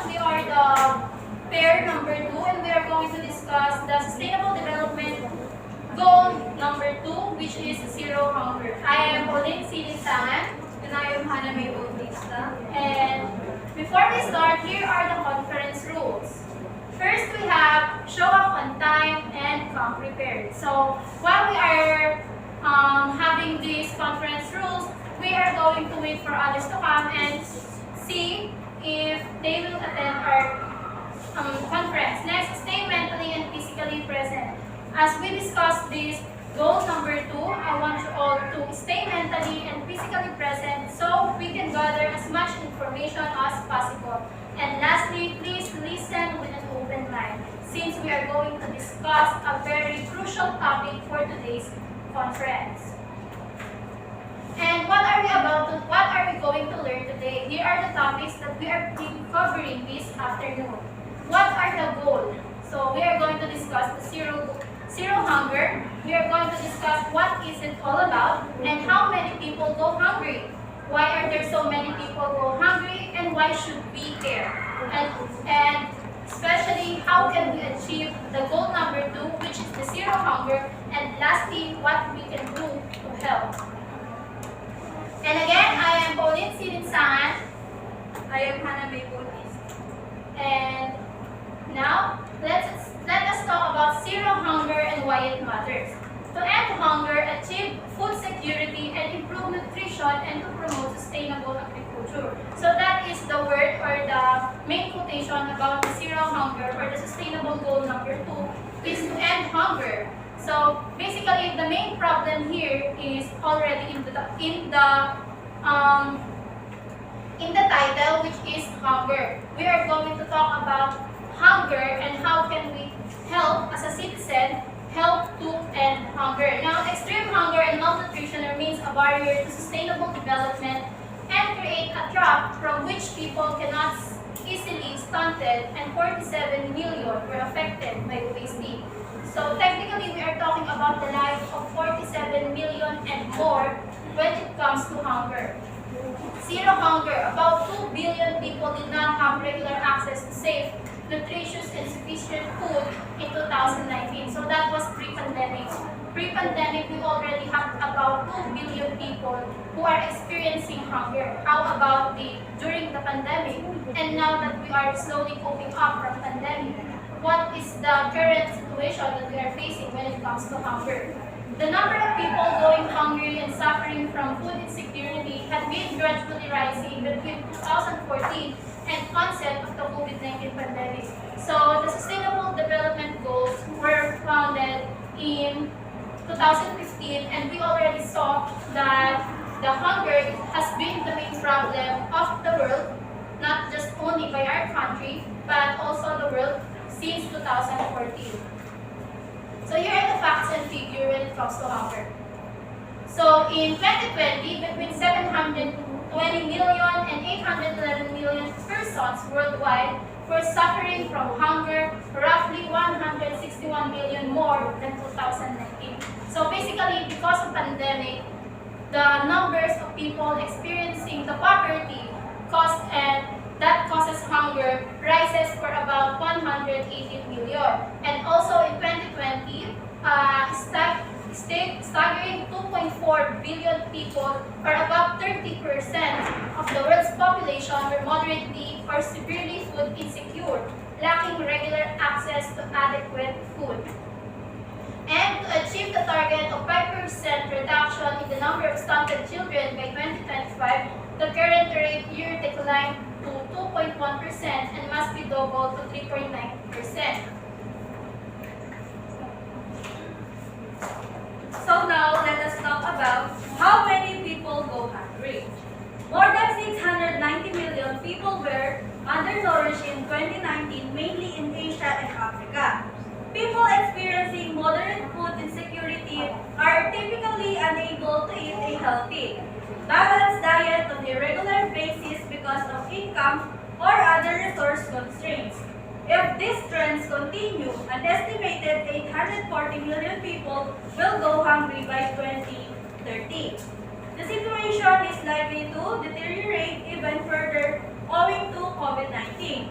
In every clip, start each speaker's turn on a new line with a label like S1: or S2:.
S1: We are the pair number 2, and we are going to discuss the Sustainable Development Goal number 2, which is zero hunger. I am Pauline Linsangan, and I am Bautista. And before we start, here are the conference rules. First, we have show up on time and come prepared. So while we are having these conference rules, we are going to wait for others to come and see if they will attend our conference. Next, stay mentally and physically present. As we discussed this goal number 2, I want you all to stay mentally and physically present so we can gather as much information as possible. And lastly, please listen with an open mind since we are going to discuss a very crucial topic for today's conference. And what are we going to learn today? Here are the topics that we are covering this afternoon. What are the goals? So we are going to discuss the zero hunger. We are going to discuss what is it all about and how many people go hungry. Why are there so many people go hungry and why should we care? And especially how can we achieve the goal number 2, which is the zero hunger, and lastly, what we can do to help. And again, I am Pauline Linsangan.
S2: I am Bautista.
S1: And now, let us talk about zero hunger and why it matters. To end hunger, achieve food security and improve nutrition, and to promote sustainable agriculture. So that is the word or the main quotation about the zero hunger or the sustainable goal number 2 is to end hunger. So basically, the main problem here is already in the title, which is hunger. We are going to talk about hunger and how can we help as a citizen help to end hunger. Now, extreme hunger and malnutrition remains a barrier to sustainable development and create a trap from which people cannot easily stunted, and 47 million were affected by obesity. So technically, we are talking about the lives of 47 million and more when it comes to hunger. Zero hunger. About 2 billion people did not have regular access to safe, nutritious, and sufficient food in 2019. So that was pre-pandemic. Pre-pandemic, we already have about 2 billion people who are experiencing hunger. How about during the pandemic? And now that we are slowly coping up from pandemic, what is the current situation that we are facing when it comes to hunger? The number of people going hungry and suffering from food insecurity had been gradually rising between 2014 and onset of the COVID-19 pandemic. So the Sustainable Development Goals were founded in 2015, and we already saw that the hunger has been the main problem of the world, not just only by our country, but also the world since 2014. So here are the facts and figures when it comes to hunger. So in 2020, between 720 million and 811 million persons worldwide were suffering from hunger, roughly 161 million more than 2019. So basically, because of pandemic, the numbers of people experiencing the poverty that causes hunger rises for about 180 million. And also in 2020, staggering 2.4 billion people, or about 30% of the world's population, were moderately or severely food insecure, lacking regular access to adequate food. And to achieve the target of 5% reduction in the number of stunted children by 2025, the current rate year declined to 2.1% and must be doubled to 3.9%.
S2: So now, let us talk about how many people go hungry. More than 690 million people were undernourished in 2019, mainly in Asia and Africa. People experiencing moderate food insecurity are typically unable to eat a healthy, balanced diet on a regular basis because of income or other resource constraints. If these trends continue, an estimated 840 million people will go hungry by 2030. The situation is likely to deteriorate even further owing to COVID-19.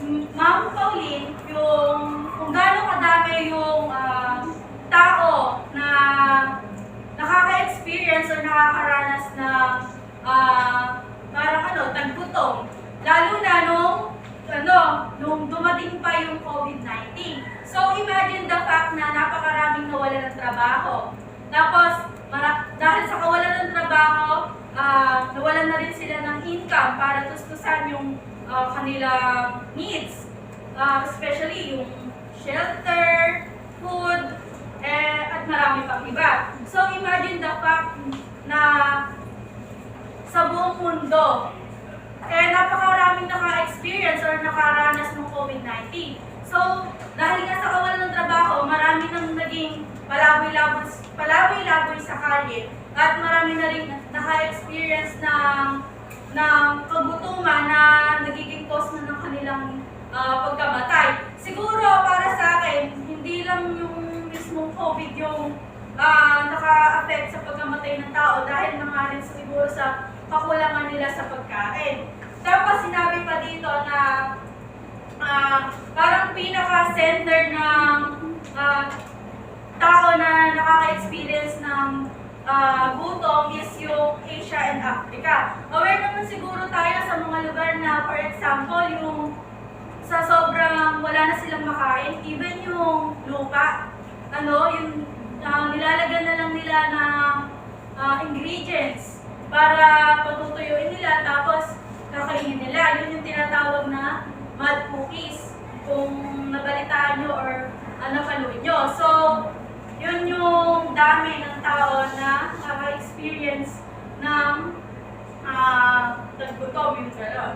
S2: Ma'am Pauline, yung kung gaano kadami yung tao na nakaka-experience or nakakaranas ng parang taggutom. Lalo na nung dumating pa yung COVID-19. So imagine the fact na napakaraming nawala ng trabaho. Tapos, dahil sa kawalan ng trabaho, nawalan na rin sila ng income para tustusan yung kanilang needs. Especially yung shelter, food, at marami pang iba. So imagine the fact na sa buong mundo, napakaraming naka-experience or nakaranas ng COVID-19. So, dahil nga sa kawalan ng trabaho, marami nang naging palaboy-laboy sa kalye at marami na rin naka-experience ng kagutuman na nagiging cause na ng kanilang pagkamatay. Siguro para sa akin, hindi lang yung mismong COVID yung naka-affect sa pagkamatay ng tao dahil na nga rin siguro sa kakulangan nila sa pagkain. Tapos sinabi pa dito na parang pinaka-center ng tao na nakaka-experience ng gutom is yung Asia and Africa. Aware naman siguro tayo sa mga lugar na, for example, yung sa sobrang wala na silang makain, even yung lupa, yung nilalagyan na lang nila ng ingredients para patutuyuin nila, tapos kakainin nila. Yun yung tinatawag na mud cookies, kung nabalitaan nyo or napanood nyo. So, yun yung dami ng tao na nakaka-experience ng taggutom, yung gano'n.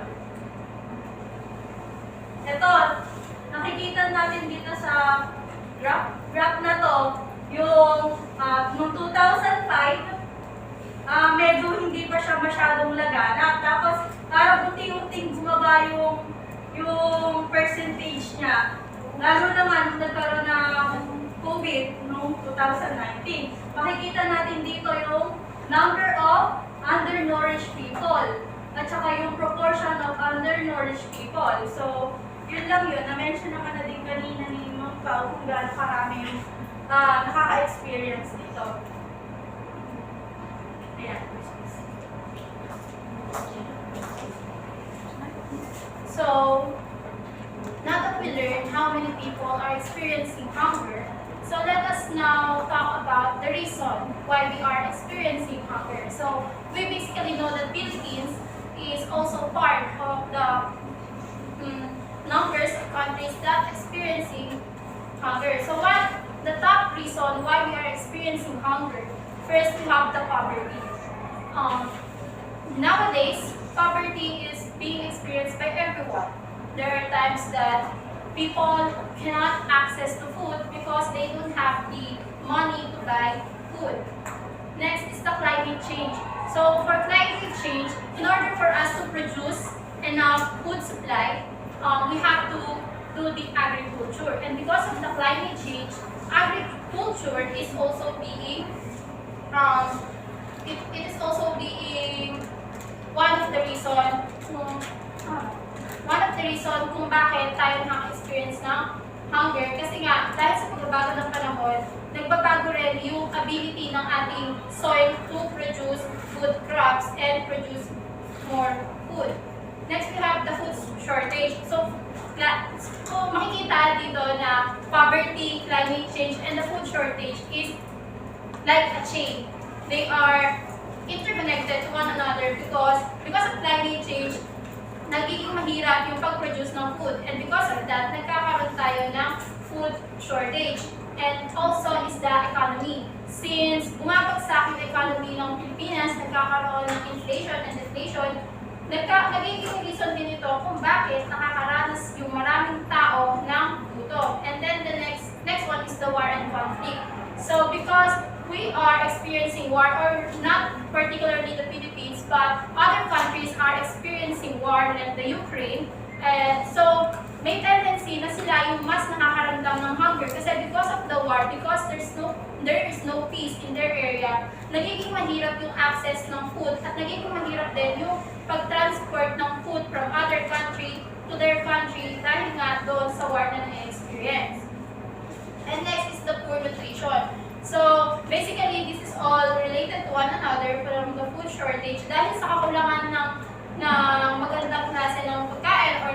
S2: Ito, nakikita natin dito sa graph na to, yung noong 2005, medyo hindi pa siya masyadong laganap. Tapos, parang unti-unting bumaba yung percentage niya. Lalo naman nung nagkaroon ng COVID noong 2019. Makikita natin dito yung number of undernourished people at saka yung proportion of undernourished people. So, yun lang yun. Na-mention naman na din kanina ni Ma'am Pao kung gaano karami yung nakaka-experience dito. Ayan.
S1: So, now that we learned how many people are experiencing hunger, so let us now talk about the reason why we are experiencing hunger. So, we basically know that Philippines is also part of the numbers of countries that experiencing hunger. So, what the top reason why we are experiencing hunger? First, we have the poverty. Nowadays, poverty is being experienced by everyone. There are times that people cannot access to food because they don't have the money to buy food. Next is the climate change. So for climate change, in order for us to produce enough food supply, we have to do the agriculture. And because of the climate change, agriculture is also being it is also being one of the reason kung bakit tayo nakaka-experience ng hunger. Kasi nga, dahil sa pagbabago ng panahon, nagbabago rin yung ability ng ating soil to produce good crops and produce more food. Next, we have the food shortage. So makikita dito na poverty, climate change, and the food shortage is like a chain. They are interconnected to one another because of climate change, nagiging mahirap yung pag-produce ng food. And because of that, nagkakaroon tayo ng food shortage. And also is the economy. Since bumabagsak yung economy ng Pilipinas, nagkakaroon ng inflation and deflation, nagiging reason din ito kung bakit nakakaranas yung maraming tao ng gutom. And then the next one is the war and conflict. So because we are experiencing war, or not particularly the Philippines, but other countries are experiencing war like the Ukraine, and so may tendency na sila yung mas nakakaramdam ng hunger kasi because of the war, because there is no peace in their area, nagiging mahirap yung access ng food at nagiging mahirap din yung pag-transport ng food from other country to their country dahil nga doon sa war na na-experience. And next is the poor nutrition. So, basically, this is all related to one another from the food shortage dahil sa kakulangan ng magandang klase ng pagkain or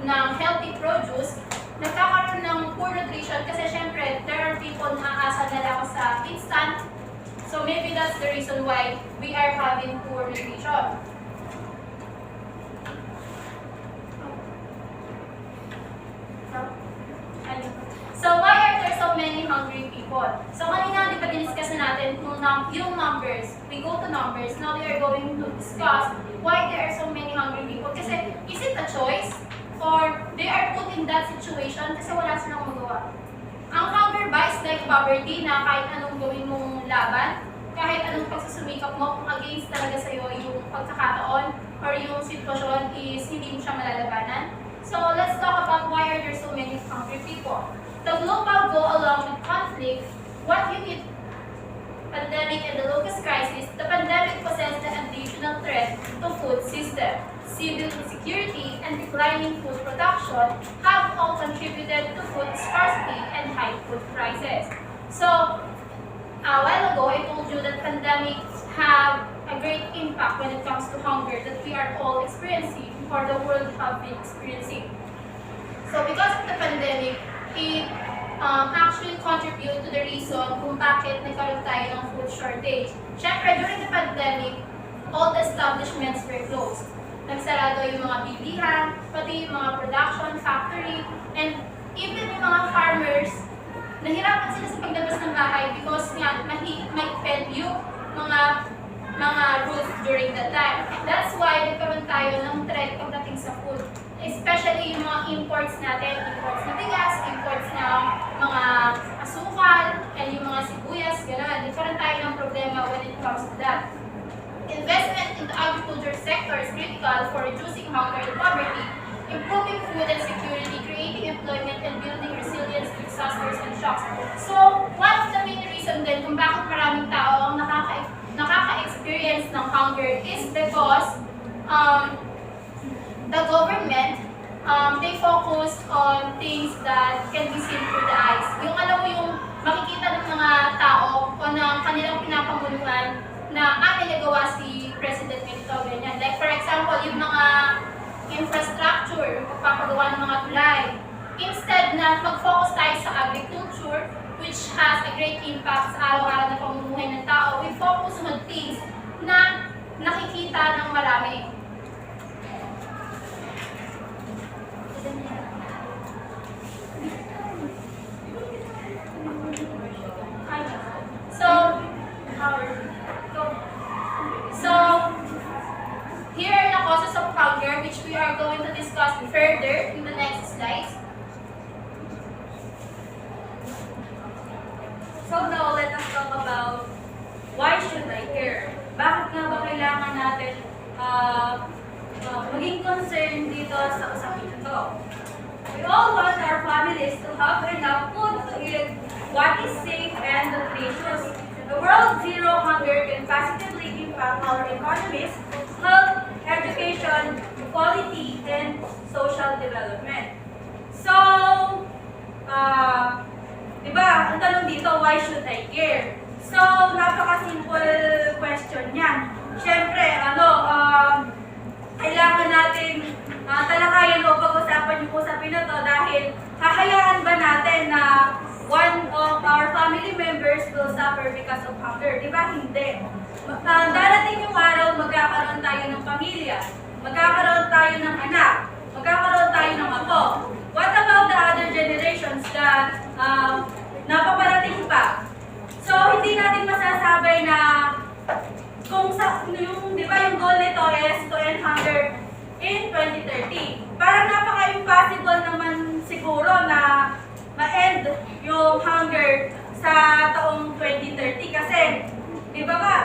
S1: ng healthy produce, nagkakaroon ng poor nutrition kasi syempre, there are people na aasa na lang sa instant. So, maybe that's the reason why we are having poor nutrition. So, why are there so many hungry people? So, kanina, di ba, diniscuss na natin yung numbers. We go to numbers. Now, we are going to discuss why there are so many hungry people. Kasi, is it a choice? Or they are put in that situation kasi wala silang magawa? Ang hunger ba is like poverty na kahit anong gawin mong laban, kahit anong pagsusumikap mo, kung against talaga sa'yo yung pagkakataon or yung sitwasyon is hindi mo siya malalabanan. So, let's talk about why are there so many hungry people. The global go along with conflict, what you eat, pandemic and the locust crisis, the pandemic poses the additional threat to food system. Civil insecurity and declining food production have all contributed to food scarcity and high food prices. So, a while ago, I told you that pandemics have a great impact when it comes to hunger that we are all experiencing or the world have been experiencing. So, because of the pandemic, it actually contribute to the reason kung bakit nagkaroon tayo ng food shortage. Siyempre, during the pandemic, all the establishments were closed. Nagsarado yung mga bilihan, pati yung mga production factory, and even yung mga farmers, nahirapan sila sa paglabas ng bahay because nga, mahigpit yung mga rules during that time. That's why nagkaroon tayo ng threat pagdating sa food. Especially yung mga imports natin, imports na bigas, imports ng mga asukal, and yung mga sibuyas, gano'n. Nagkaroon tayo ng problema when it comes to that. Investment in the agriculture sector is critical for reducing hunger and poverty, improving food and security, creating employment, and building resilience to disasters and shocks. So, one of the main reasons din kung bakit maraming tao ang nakaka-experience ng hunger is because the government, they focus on things that can be seen through the eyes. Yung alam mo yung makikita ng mga tao o ng kanilang pinapamuluhan na may nagawa si President ganito, ganyan. Like for example, yung mga infrastructure, yung pagpapagawa ng mga tulay. Instead na mag-focus tayo sa agriculture, which has a great impact sa araw-araw na pamumuhay ng tao, we focus on things na nakikita ng marami. Here are the causes of hunger, which we are going to discuss further in the next slides.
S2: So now, let us talk about why should I care? Bakit nga ba kailangan natin maging concerned dito sa usapin na to? We all want our families to have enough food to eat what is safe and nutritious. The World Zero Hunger can positively impact our economies, health, education, quality, and social development. So, diba, ang tanong dito, why should I care? So, napaka-simple question yan. Siyempre, kailangan natin talakayan o pag-usapan yung usapin na to dahil hahayaan ba natin na one of our family members will suffer because of hunger? Diba? Hindi. Darating yung araw, magkakaroon tayo ng pamilya, magkakaroon tayo ng anak, magkakaroon tayo ng apo. What about the other generations that napaparating pa? So, hindi natin masasabay na kung di ba yung goal nito is to end hunger in 2030. Parang napaka-impossible naman siguro na ma-end yung hunger sa taong 2030 kasi di ba ba,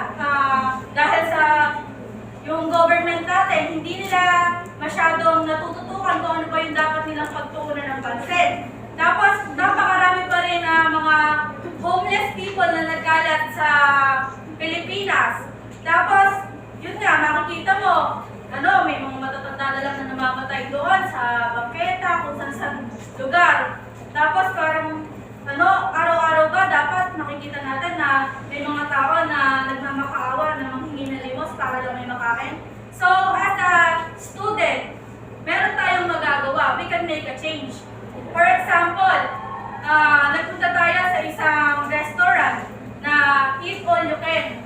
S2: dahil sa yung government natin, hindi nila masyadong natututukan kung ano ba yung dapat nilang pagtuunan ng pansin. Tapos, napakarami pa rin mga homeless people na nagkalat sa Pilipinas. Tapos, yun nga, makikita mo, may mga matatanda samantala lang na namamatay doon sa bangketa, kung saan lugar. Tapos parang araw-araw ba dapat nakikita natin na may mga tao na nagmamakaawa na manghingi ng limos para lang may makain. So as a student, meron tayong magagawa. We can make a change. For example, nagpunta tayo sa isang restaurant na eat all you can.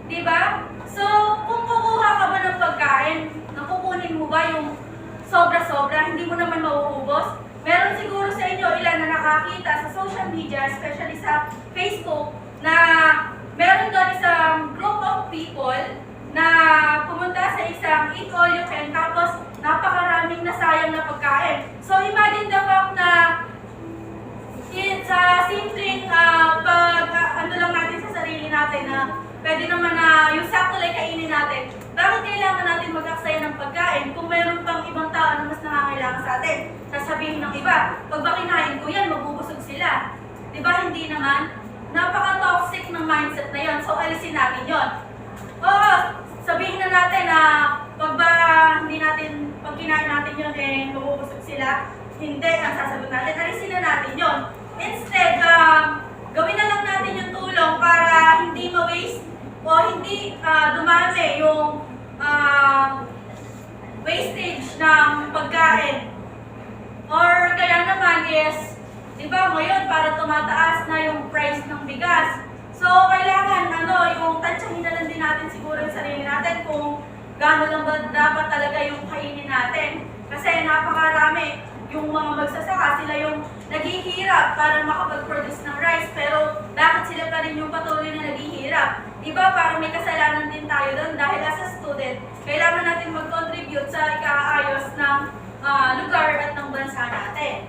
S2: Diba? So, kung kukuha ka ba ng pagkain, nakukunin mo ba yung sobra-sobra, hindi mo naman mauubos? Meron siguro sa inyo ilan na nakakita sa social media, especially sa Facebook, na meron doon isang group of people na pumunta sa isang eat all you can, tapos napakaraming nasayang na pagkain. So, imagine the fact na sa simpleng ano lang natin sa sarili natin na pwede naman na yung sakto lang kainin natin. Bakit kailangan natin mag-aksaya ng pagkain kung mayroon pang ibang tao na mas nangangailangan sa atin? Sasabihin ng iba, pag ba kinain ko yan, mabubusog sila. Diba hindi naman? Napaka-toxic ng mindset na yon. So alisin natin yon. Oo, sabihin na natin na pag kinain natin yun, mabubusog sila. Hindi, ang sasagot natin, alisin na natin yon. Instead, gawin na lang natin yung tulong para hindi ma-waste o hindi dumami yung wastage ng pagkain. Or kaya naman is, di ba ngayon para tumataas na yung price ng bigas. So kailangan yung tansyahin na lang din natin siguro yung sarili natin kung gaano lang ba dapat talaga yung kainin natin. Kasi napakarami. Yung mga magsasaka, sila yung naghihirap para makapag-produce ng rice, pero bakit sila pa rin yung patuloy na naghihirap? Diba parang may kasalanan din tayo doon dahil as a student, kailangan natin mag-contribute sa ikaayos ng lugar at ng bansa natin.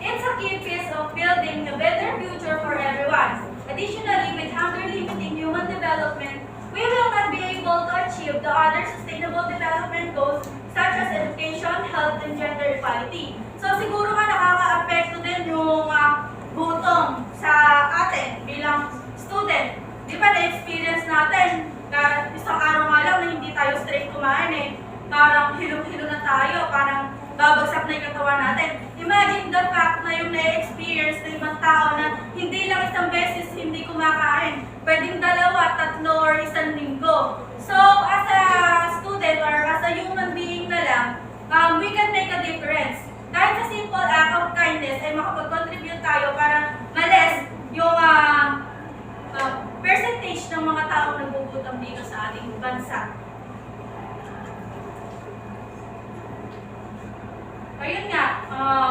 S2: It's a key piece of building a better future for everyone. Additionally, with hunger limiting human development, we will not be able to achieve the other sustainable development goals such as education, health, and gender equality. So siguro nga nakaka-apekto din yung gutom sa atin bilang student. Di ba na-experience natin, isang araw nga lang na hindi tayo straight kumain parang hilong-hilo na tayo, parang babagsak na yung katawan natin. Imagine the fact na yung na-experience ng ibang tao na hindi lang isang beses hindi kumakain, pwedeng 2, 3, or 1 linggo. So, as a student or as a human being na lang, we can make a difference. Kahit sa simple act of kindness ay makapag-contribute tayo para ma-less yung percentage ng mga taong nagugutom dito sa ating bansa. Ayun nga,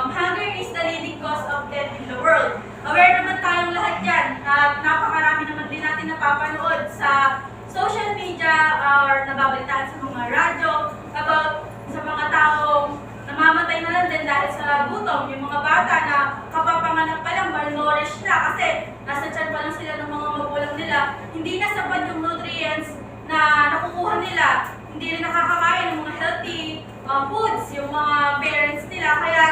S2: hunger is the leading cause of death in the world. Aware naman tayong lahat yan at napakarami naman din natin napapanood sa social media or nababalitaan sa mga radyo about sa mga taong namamatay na lang din dahil sa gutom. Yung mga bata na kapapanganak pa lang, malnourished na kasi nasa tiyan pa lang sila ng mga magulang nila. Hindi na sapat yung nutrients na nakukuha nila. Hindi rin nakakakain ng mga healthy foods yung mga parents nila. Kaya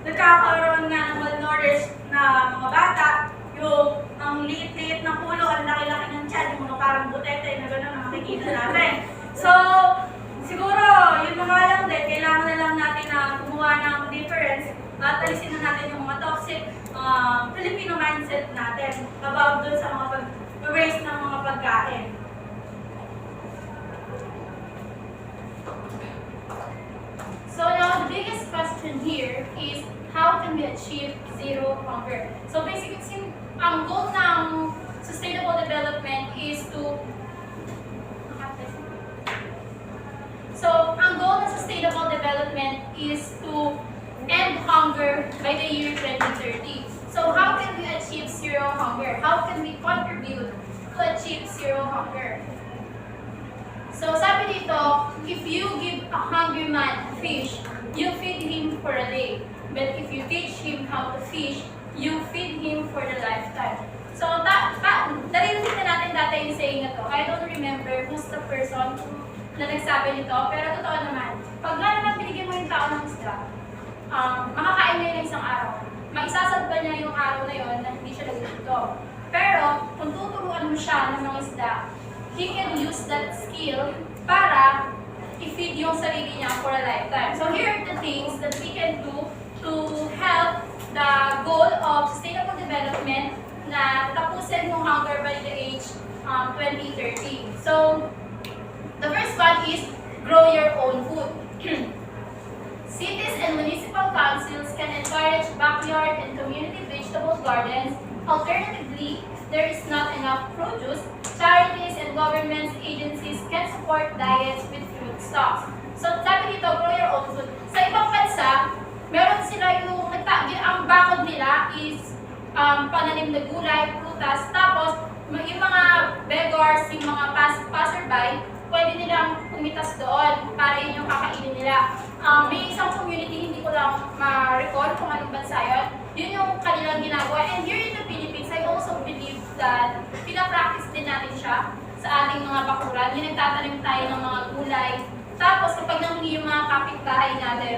S2: nagkakaroon nga ng malnourished na mga bata. Yung ang liit-liit ng ulo, ang laki-laki ng tiyan, yung mga parang butete na gano'n na makikita natin. So, siguro, yun mga lang din, kailangan na lang natin na gumawa ng difference at alisin na natin yung mga toxic Filipino mindset natin about dun sa mga pag-waste ng mga pagkain.
S1: So now the biggest question here is how can we achieve zero hunger? So basically, ang goal ng sustainable development is to ang goal ng sustainable development is to end hunger by the year 2030. So how can we achieve zero hunger? How can we contribute to achieve zero hunger? So sabi dito, if you give a hungry man fish, you feed him for a day. But if you teach him how to fish, you feed him for the lifetime. So naririnig na natin dati yung saying na to. I don't remember who's the person na nagsabi nito, pero totoo naman. Pag nga naman binigyan mo yung tao ng isda, makakain niya yun ng isang araw. Maisasad ba niya yung araw na yun na hindi siya nagugutom. Pero kung tuturuan mo siya ng mga isda, he can use that skill para i-feed yung sarili niya for a lifetime. So here are the things that we can do to help the goal of sustainable development na tapusin yung hunger by the age 2030. So the first one is grow your own food. Cities and municipal councils can encourage backyard and community vegetable gardens. Alternatively, if there is not enough produce, charities and government agencies can support diets with fruit stocks. So, sabi dito, grow your own food. Sa ibang bansa, meron sila yung, ang bakod nila is pananim na gulay, prutas, tapos yung mga beggars, yung mga passerby, pwede nilang pumitas doon para yun yung kakainin nila. May isang community, hindi ko lang ma-recall kung anong bansa yun. Yun yung kanilang ginagawa. And here in the Philippines, I also believe that pinapractice din natin siya sa ating mga bakuran. Yung nagtatanim tayo ng mga gulay. Tapos kapag nanghuli yung mga kapitbahay natin,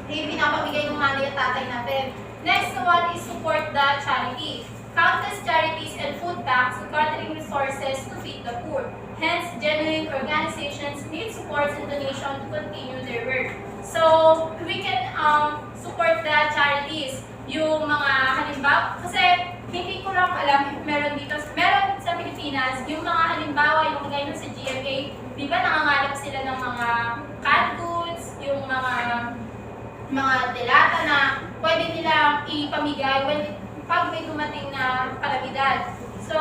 S1: pinapamigay ng nanay at tatay natin. Next one is support the charity. Countless charities and food banks are gathering resources to feed the poor. Hence, genuine organizations need support and donation to continue their work. So, we can support the charities. Yung mga halimbawa, kasi hindi ko lang alam if meron dito, meron sa Pilipinas, yung mga halimbawa, yung kagaya ng sa GMA, di ba nangangalap sila ng mga canned goods, yung mga delata na pwede nilang ipamigay pag may dumating na kalamidad. So,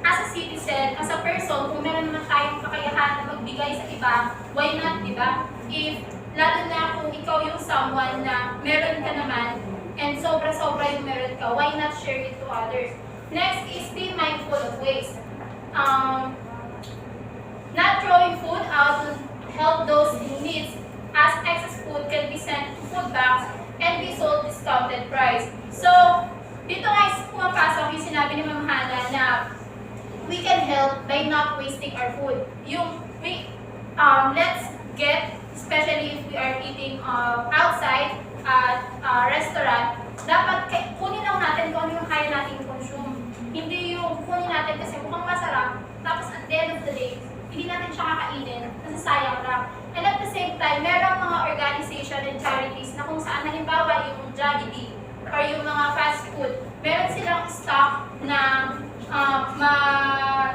S1: as a citizen, as a person, kung meron naman tayong kakayahan na magbigay sa iba, why not, di ba? If, lalo na kung ikaw yung someone na meron ka naman, and sobra-sobra yung meron ka, why not share it to others? Next is be mindful of waste. Not throwing food out to help those in need, as excess food can be sent to food banks and be sold discounted price. So, dito guys, pumapasok yung sinabi ni Ma'am Hana na we can help by not wasting our food. Let's get, especially if we are eating outside at restaurant, dapat kunin lang natin kung ano yung kaya natin consume. Hindi yung kunin natin kasi mukhang masarap, tapos at the end of the day, hindi natin siya kakainin, nasasayang lang. And at the same time, merong mga organization and charities na kung saan halimbawa yung Jollibee or yung mga fast food, meron silang stock na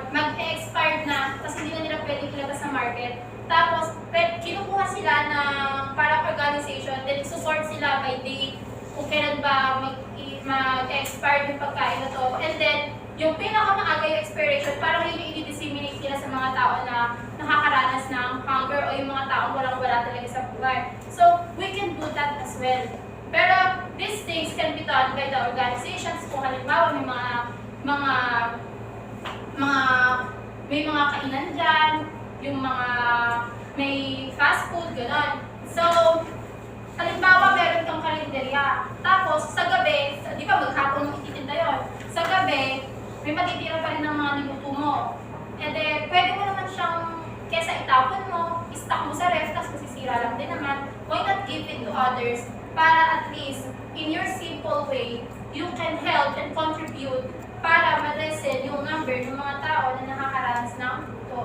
S1: mag-expired na kasi hindi na nila pwedeng ilabas sa market. Tapos, kinukuha sila ng parang organization, then susort sila by date kung kailan ba mag-expired yung pagkain na to. And then, yung pinakamaaga yung expiration, parang yun yung i-disseminate nila sa mga tao na nakakaranas ng hunger o yung mga taong walang-wala talaga sa buhay. So, we can do that as well. Pero, these things can be done by the organizations. Kung halimbawa may mga kainan dyan, yung mga may fast food, gano'n. So, halimbawa meron kang karinderya. Tapos, sa gabi, di ba maghapon mo ititinda yun? Sa gabi, may matitira pa rin ng mga niluto mo. E de, pwede mo naman siyang, kesa itapon mo, i-stock mo sa ref, tapos masisira lang din naman. Why not give it to others? Para at least, in your simple way, you can help and contribute para ma-lessen yung number ng mga tao na nakakaranas ng ito.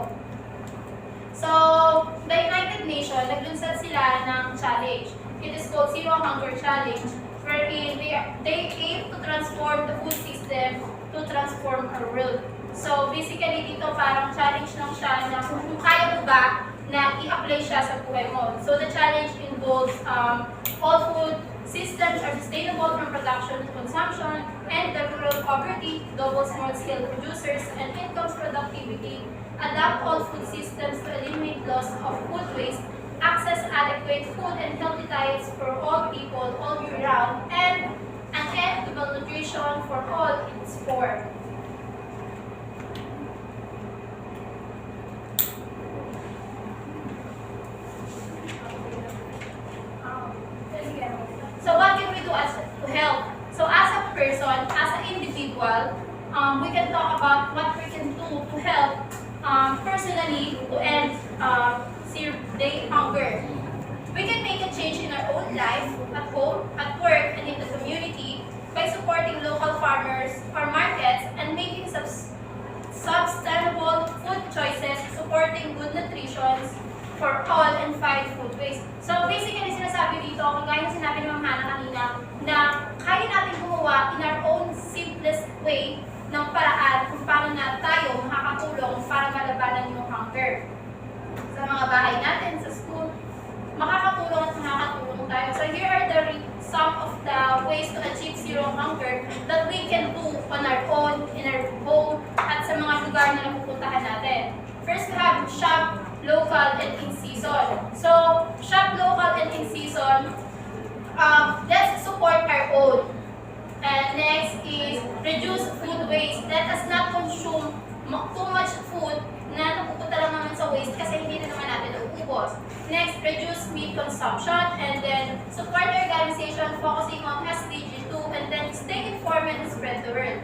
S1: So, the United Nations, naglunsad sila ng challenge. It is called Zero Hunger Challenge, wherein they aim to transform the food system to transform our world. So, basically, dito parang challenge lang siya na kung kaya mo ba na i-apply siya sa buhay mo. So, the challenge involves all food systems are sustainable from production to consumption, and the rural poverty, double small-scale producers, and incomes productivity, adapt all food systems to eliminate loss of food waste, access adequate food and healthy diets for all people all year round, and an end to malnutrition for all in its form. So what can we do to help? So as a person, as an individual, we can talk about what we can do to help personally to end day hunger. We can make a change in our own life, at home, at work, and in the community by supporting local farmers or markets and making sustainable food choices, supporting good nutrition, for all and fight food waste. So basically, sinasabi dito, kagaya ng sinabi ni Ma'am Hana kanina, na kaya natin gumawa in our own simplest way ng paraan kung paano na tayo makakatulong para malabanan yung hunger. Sa mga bahay natin, sa school, makakatulong at makakatulong tayo. So here are some of the ways to achieve zero hunger that we can do on our own, in our home, at sa mga lugar na napupuntahan natin. First, we have shop local and in season. So, shop local and in season, let's support our own. And next is reduce food waste. Let us not consume too much food na napupunta lang naman sa waste kasi hindi na naman natin uubos. Next, reduce meat consumption, and then support organization focusing on SDG 2, and then stay informed and spread the word.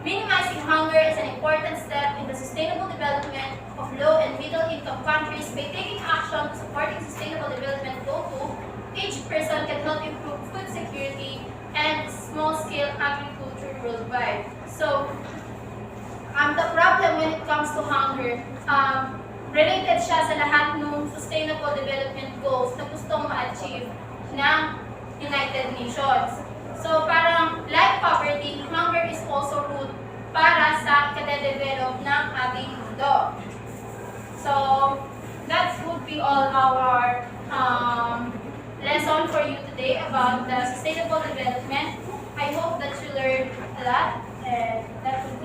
S1: Minimizing hunger is an important step in the sustainable development of low and middle income countries. By taking action to supporting sustainable development goal 2, each person can help improve food security and small-scale agriculture worldwide. So, the problem when it comes to hunger, related siya sa lahat ng sustainable development goals na gustong ma-achieve ng United Nations. So, parang like poverty, hunger is also root para sa kade-develop ng ating mundo. So, that would be all our lesson for you today about the sustainable development. I hope that you learned a lot, and that would